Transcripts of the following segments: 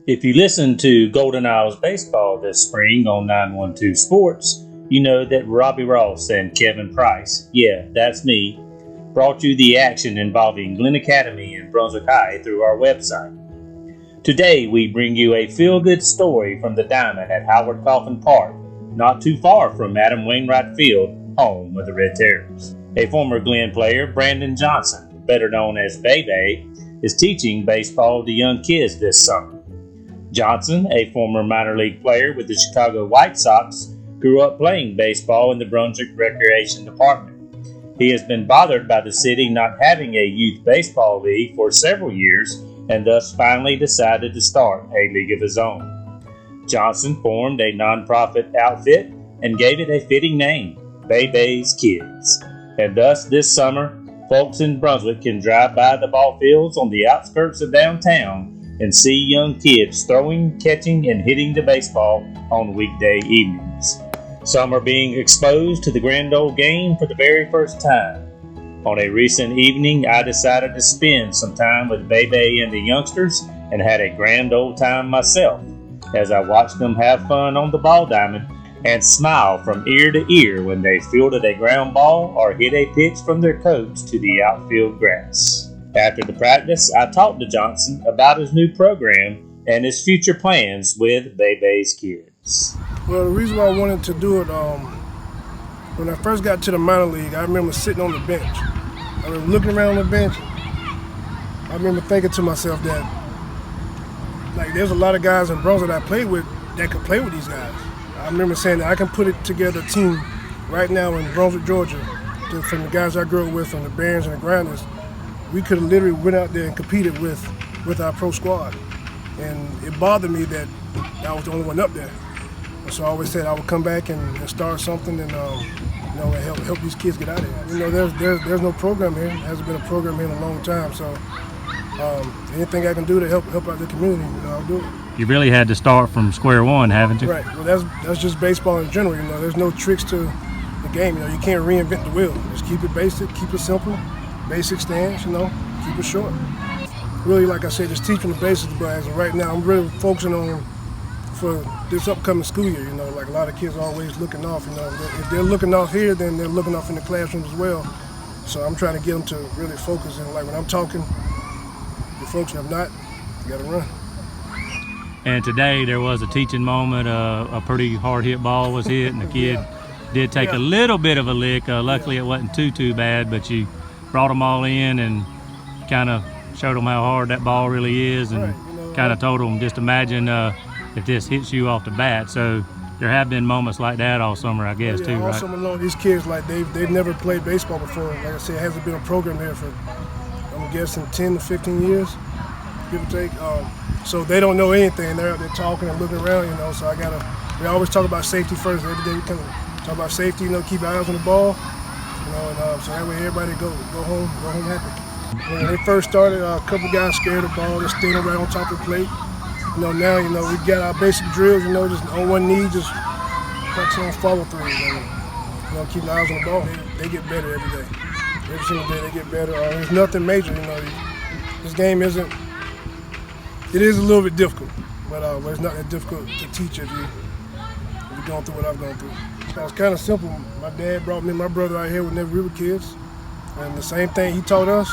If you listen to Golden Isles Baseball this spring on 912 Sports, you know that Robbie Ross and Kevin Price, yeah, that's me, brought you the action involving Glen Academy and Brunswick High through our website. Today we bring you a feel-good story from the diamond at Howard Coffin Park, not too far from Adam Wainwright Field, home of the Red Terrors. A former Glen player, Brandon Johnson, better known as Bebe, is teaching baseball to young kids this summer. Johnson, a former minor league player with the Chicago WhiteSox, grew up playing baseball in the Brunswick Recreation Department. He has been bothered by the city not having a youth baseball league for several years and thus finally decided to start a league of his own. Johnson formed a nonprofit outfit and gave it a fitting name, Bebe's Kids. And thus this summer, folks in Brunswick can drive by the ball fields on the outskirts of downtown and see young kids throwing, catching, and hitting the baseball on weekday evenings. Some are being exposed to the grand old game for the very first time. On a recent evening, I decided to spend some time with Bebe and the youngsters and had a grand old time myself as I watched them have fun on the ball diamond and smile from ear to ear when they fielded a ground ball or hit a pitch from their coach to the outfield grass. After the practice, I talked to Johnson about his new program and his future plans with Bebe's Kids. Well, the reason why I wanted to do it, when I first got to the minor league, I remember sitting on the bench. I remember looking around on the bench. I remember thinking to myself that, like, there's a lot of guys in Brunswick that I played with that could play with these guys. I remember saying that I can put it together a team right now in Brunswick, Georgia, from the guys I grew up with, from the Barons and the Grinders. We could have literally went out there and competed with our pro squad. And it bothered me that I was the only one up there. And so I always said I would come back and start something and help these kids get out of here. There's no program here. There hasn't been a program here in a long time. So anything I can do to help out the community, I'll do it. You really had to start from square one, haven't you? Right. Well, that's just baseball in general. There's no tricks to the game. You can't reinvent the wheel. Just keep it basic, keep it simple. Basic stance, keep it short. Really, like I said, just teaching the basics, but as of right now, I'm really focusing on for this upcoming school year, like a lot of kids are always looking off, If they're looking off here, then they're looking off in the classrooms as well. So I'm trying to get them to really focus, and like when I'm talking, you're focusing. If not, you gotta run. And today there was a teaching moment, a pretty hard hit ball was hit, and the kid did take a little bit of a lick. Luckily it wasn't too bad, but you brought them all in and kind of showed them how hard that ball really is, and kind of told them just imagine if this hits you off the bat. So there have been moments like that all summer, I guess, too, all right? summer long, these kids, like they've never played baseball before. Like I said, it hasn't been a program here for, I'm guessing, 10 to 15 years, give or take. So they don't know anything. They're out there talking and looking around, So we always talk about safety first. Every day we kind of talk about safety, keep eyes on the ball. So that way everybody go home happy. When they first started, a couple guys scared of the ball, just standing right on top of the plate. Now we got our basic drills, just on one knee, just practicing on follow throughs and keeping eyes on the ball. They get better every day. Every single day they get better. There's nothing major, This game it is a little bit difficult, but it's not that difficult to teach if you're going through what I've gone through. It's kind of simple. My dad brought me and my brother out here whenever we were kids, and the same thing he taught us,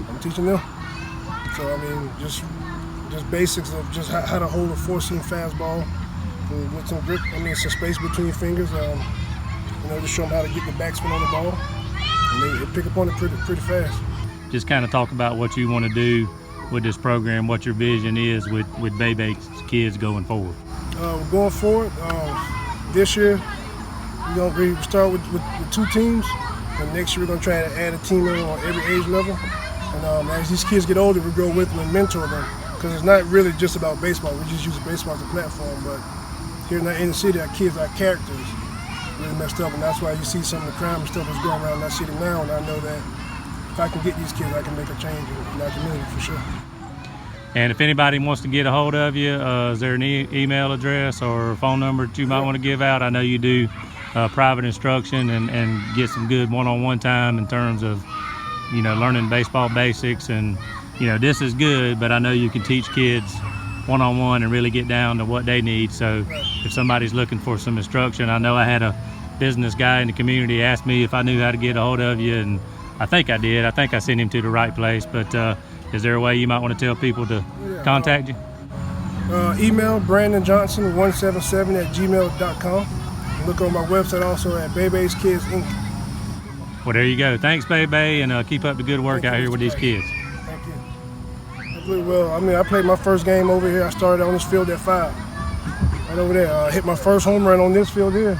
I'm teaching them. So just basics of just how to hold a four-seam fastball with some grip. Some space between your fingers. Just show them how to get the backspin on the ball, and they pick up on it pretty fast. Just kind of talk about what you want to do with this program, what your vision is with Bebe's Kids going forward. Going forward, this year, we start with 2 teams, and next year we're going to try to add a team on every age level. And as these kids get older, we grow with them and mentor them, because it's not really just about baseball. We just use baseball as a platform, but here in the city, our kids, our characters really messed up, and that's why you see some of the crime and stuff that's going around that city now, and I know that if I can get these kids, I can make a change in our community for sure. And if anybody wants to get a hold of you, is there an email address or phone number that you might want to give out? I know you do private instruction and get some good one-on-one time in terms of, learning baseball basics. And, this is good, but I know you can teach kids one-on-one and really get down to what they need. So if somebody's looking for some instruction, I know I had a business guy in the community ask me if I knew how to get a hold of you, and I think I did. I think I sent him to the right place, but is there a way you might want to tell people to contact you? Email brandonjohnson177@gmail.com. Look on my website also at Bebe's Kids Inc. Well, there you go. Thanks, Bebe, and keep up the good work out here with these kids. Thank you. Really well. I mean, I played my first game over here. I started on this field at 5. Right over there. Hit my first home run on this field here.